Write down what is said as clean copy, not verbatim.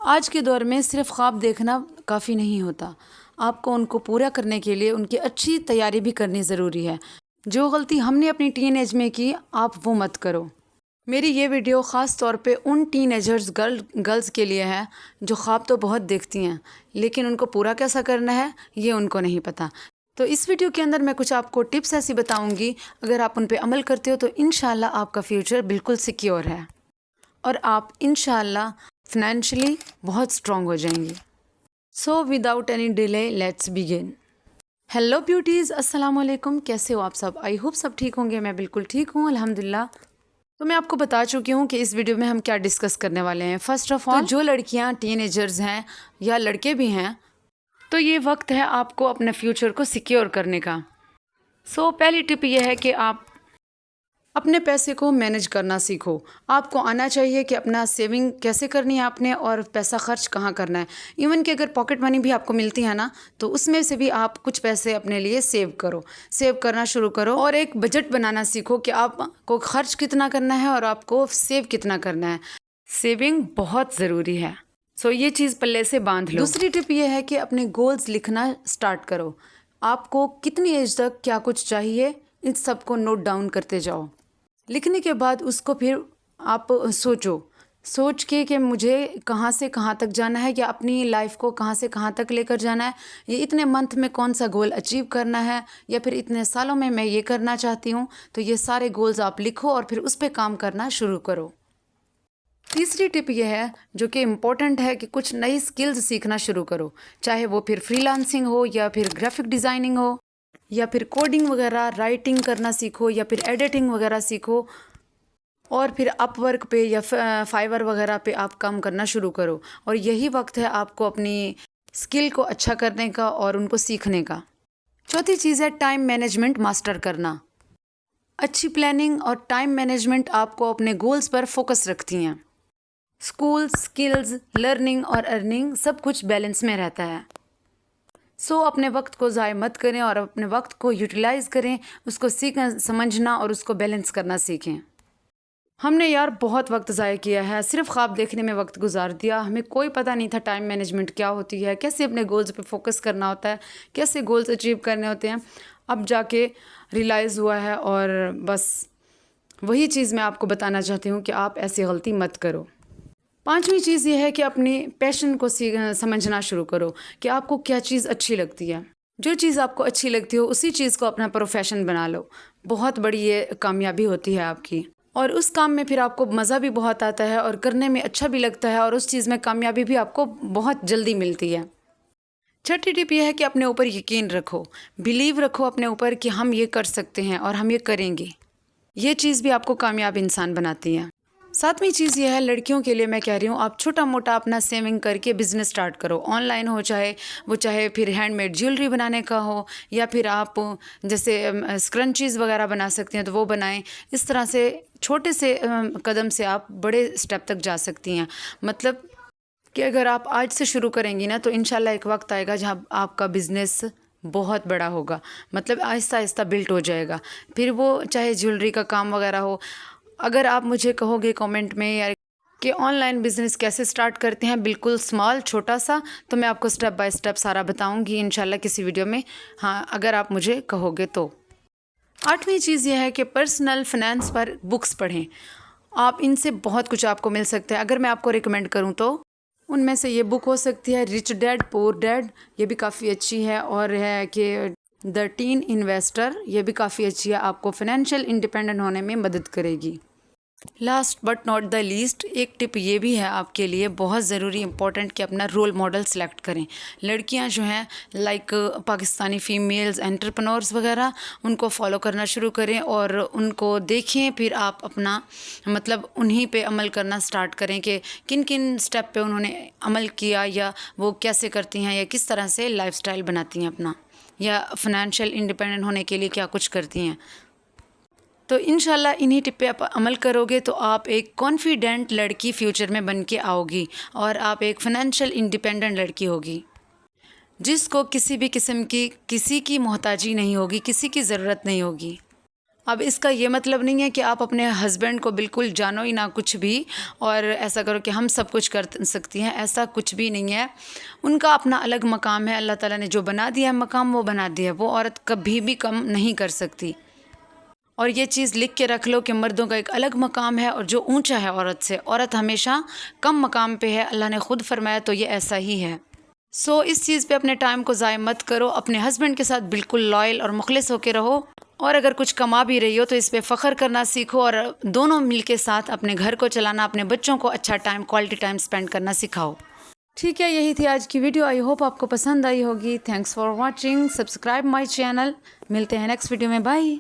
آج کے دور میں صرف خواب دیکھنا کافی نہیں ہوتا، آپ کو ان کو پورا کرنے کے لیے ان کی اچھی تیاری بھی کرنی ضروری ہے۔ جو غلطی ہم نے اپنی ٹین ایج میں کی، آپ وہ مت کرو۔ میری یہ ویڈیو خاص طور پہ ان ٹین ایجرز گرلز کے لیے ہے جو خواب تو بہت دیکھتی ہیں، لیکن ان کو پورا کیسا کرنا ہے یہ ان کو نہیں پتہ۔ تو اس ویڈیو کے اندر میں کچھ آپ کو ٹپس ایسی بتاؤں گی، اگر آپ ان پہ عمل کرتے ہو تو انشاءاللہ آپ کا فیوچر بالکل سیکیور ہے اور آپ انشاءاللہ فائنینشلی بہت اسٹرانگ ہو جائیں گی۔ So without any delay let's begin. Hello beauties, السلام علیکم، کیسے ہو آپ سب؟ آئی ہوپ سب ٹھیک ہوں گے، میں بالکل ٹھیک ہوں الحمدللہ۔ تو میں آپ کو بتا چکی ہوں کہ اس ویڈیو میں ہم کیا ڈسکس کرنے والے ہیں۔ فرسٹ آف آل، جو لڑکیاں ٹین ایجرز ہیں یا لڑکے بھی ہیں تو یہ وقت ہے آپ کو اپنے فیوچر کو سیکیور کرنے کا۔ سو پہلی ٹپ یہ ہے کہ آپ اپنے پیسے کو مینج کرنا سیکھو۔ آپ کو آنا چاہیے کہ اپنا سیونگ کیسے کرنی ہے آپ نے اور پیسہ خرچ کہاں کرنا ہے۔ ایون کہ اگر پاکٹ منی بھی آپ کو ملتی ہے نا تو اس میں سے بھی آپ کچھ پیسے اپنے لیے سیو کرو، سیو کرنا شروع کرو اور ایک بجٹ بنانا سیکھو کہ آپ کو خرچ کتنا کرنا ہے اور آپ کو سیو کتنا کرنا ہے۔ سیونگ بہت ضروری ہے، سو یہ چیز پلے سے باندھ لو۔ دوسری ٹپ یہ ہے کہ اپنے گولز لکھنا سٹارٹ کرو۔ آپ کو کتنی ایج تک کیا کچھ چاہیے ان سب کو نوٹ ڈاؤن کرتے جاؤ۔ لکھنے کے بعد اس کو پھر آپ سوچ کے کہ مجھے کہاں سے کہاں تک جانا ہے یا اپنی لائف کو کہاں سے کہاں تک لے کر جانا ہے، یہ اتنے منتھ میں کون سا گول اچیو کرنا ہے یا پھر اتنے سالوں میں یہ کرنا چاہتی ہوں۔ تو یہ سارے گولز آپ لکھو اور پھر اس پہ کام کرنا شروع کرو۔ تیسری ٹپ یہ ہے جو کہ امپورٹنٹ ہے کہ کچھ نئی سکلز سیکھنا شروع کرو، چاہے وہ پھر فری لانسنگ ہو یا پھر گرافک ڈیزائننگ ہو یا پھر کوڈنگ وغیرہ، رائٹنگ کرنا سیکھو یا پھر ایڈیٹنگ وغیرہ سیکھو، اور پھر اپ ورک پہ یا فائور وغیرہ پہ آپ کام کرنا شروع کرو۔ اور یہی وقت ہے آپ کو اپنی سکل کو اچھا کرنے کا اور ان کو سیکھنے کا۔ چوتھی چیز ہے ٹائم مینجمنٹ ماسٹر کرنا۔ اچھی پلاننگ اور ٹائم مینجمنٹ آپ کو اپنے گولز پر فوکس رکھتی ہیں۔ اسکول، سکلز، لرننگ اور ارننگ سب کچھ بیلنس میں رہتا ہے۔ سو اپنے وقت کو ضائع مت کریں اور اپنے وقت کو یوٹیلائز کریں، اس کو سیکھنا، سمجھنا اور اس کو بیلنس کرنا سیکھیں۔ ہم نے یار بہت وقت ضائع کیا ہے، صرف خواب دیکھنے میں وقت گزار دیا، ہمیں کوئی پتہ نہیں تھا ٹائم مینجمنٹ کیا ہوتی ہے، کیسے اپنے گولز پہ فوکس کرنا ہوتا ہے، کیسے گولز اچیو کرنے ہوتے ہیں۔ اب جا کے ریلائز ہوا ہے اور بس وہی چیز میں آپ کو بتانا چاہتی ہوں کہ آپ ایسی غلطی مت کرو۔ پانچویں چیز یہ ہے کہ اپنی پیشن کو سمجھنا شروع کرو کہ آپ کو کیا چیز اچھی لگتی ہے۔ جو چیز آپ کو اچھی لگتی ہو اسی چیز کو اپنا پروفیشن بنا لو، بہت بڑی یہ کامیابی ہوتی ہے آپ کی، اور اس کام میں پھر آپ کو مزہ بھی بہت آتا ہے اور کرنے میں اچھا بھی لگتا ہے اور اس چیز میں کامیابی بھی آپ کو بہت جلدی ملتی ہے۔ چھٹی ٹپ یہ ہے کہ اپنے اوپر یقین رکھو، بلیو رکھو اپنے اوپر کہ ہم یہ کر سکتے ہیں اور ہم یہ کریں گے۔ یہ چیز بھی آپ کو کامیاب انسان بناتی ہے۔ ساتویں چیز یہ ہے، لڑکیوں کے لیے میں کہہ رہی ہوں، آپ چھوٹا موٹا اپنا سیونگ کر کے بزنس سٹارٹ کرو، آن لائن ہو چاہے پھر ہینڈ میڈ جیولری بنانے کا ہو یا پھر آپ جیسے اسکرنچیز وغیرہ بنا سکتے ہیں تو وہ بنائیں۔ اس طرح سے چھوٹے سے قدم سے آپ بڑے سٹیپ تک جا سکتی ہیں۔ مطلب کہ اگر آپ آج سے شروع کریں گی نا تو انشاءاللہ ایک وقت آئے گا جہاں آپ کا بزنس بہت بڑا ہوگا، مطلب آہستہ آہستہ بلٹ ہو جائے گا، پھر وہ چاہے جیولری کا کام وغیرہ ہو۔ اگر آپ مجھے کہو گے کامنٹ میں یا کہ آن لائن بزنس کیسے سٹارٹ کرتے ہیں، بالکل اسمال چھوٹا سا، تو میں آپ کو سٹیپ بائی سٹیپ سارا بتاؤں گی انشاءاللہ کسی ویڈیو میں، ہاں اگر آپ مجھے کہو گے تو۔ آٹھویں چیز یہ ہے کہ پرسنل فنانس پر بکس پڑھیں، آپ ان سے بہت کچھ آپ کو مل سکتا ہے۔ اگر میں آپ کو ریکمینڈ کروں تو ان میں سے یہ بک ہو سکتی ہے رچ ڈیڈ پور ڈیڈ، یہ بھی کافی اچھی ہے، اور ہے کہ دا ٹین انویسٹر، یہ بھی کافی اچھی ہے، آپ کو فائنینشیل انڈیپینڈنٹ ہونے میں مدد کرے گی۔ Last but not the least, ایک ٹپ یہ بھی ہے آپ کے لیے بہت ضروری امپورٹنٹ کہ اپنا رول ماڈل سلیکٹ کریں۔ لڑکیاں جو ہیں لائک پاکستانی فیمیلز انٹرپرنورز وغیرہ، ان کو فالو کرنا شروع کریں اور ان کو دیکھیں، پھر آپ اپنا مطلب انہی پہ عمل کرنا سٹارٹ کریں کہ کن کن سٹیپ پہ انہوں نے عمل کیا یا وہ کیسے کرتی ہیں یا کس طرح سے لائف سٹائل بناتی ہیں اپنا، یا فائنینشیل انڈیپینڈنٹ ہونے کے لیے کیا کچھ کرتی ہیں۔ تو انشاءاللہ انہی ٹپ پہ آپ عمل کرو گے تو آپ ایک کانفیڈنٹ لڑکی فیوچر میں بن کے آؤ گی اور آپ ایک فائنینشیل انڈیپینڈنٹ لڑکی ہوگی جس کو کسی بھی قسم کی کسی کی محتاجی نہیں ہوگی، کسی کی ضرورت نہیں ہوگی۔ اب اس کا یہ مطلب نہیں ہے کہ آپ اپنے ہسبینڈ کو بالکل جانو ہی نہ کچھ بھی اور ایسا کرو کہ ہم سب کچھ کر سکتی ہیں، ایسا کچھ بھی نہیں ہے۔ ان کا اپنا الگ مقام ہے، اللہ تعالیٰ نے جو بنا دیا ہے مقام وہ بنا دیا ہے، وہ عورت کبھی بھی کم نہیں کر سکتی۔ اور یہ چیز لکھ کے رکھ لو کہ مردوں کا ایک الگ مقام ہے اور جو اونچا ہے عورت سے، عورت ہمیشہ کم مقام پہ ہے، اللہ نے خود فرمایا تو یہ ایسا ہی ہے۔ سو اس چیز پہ اپنے ٹائم کو ضائع مت کرو، اپنے ہسبینڈ کے ساتھ بالکل لائل اور مخلص ہو کے رہو، اور اگر کچھ کما بھی رہی ہو تو اس پہ فخر کرنا سیکھو اور دونوں مل کے ساتھ اپنے گھر کو چلانا، اپنے بچوں کو اچھا ٹائم، کوالٹی ٹائم سپینڈ کرنا سکھاؤ۔ ٹھیک ہے، یہی تھی آج کی ویڈیو، آئی ہوپ آپ کو پسند آئی ہوگی۔ Thanks for watching, subscribe my channel, ملتے ہیں نیکسٹ ویڈیو میں، بائے۔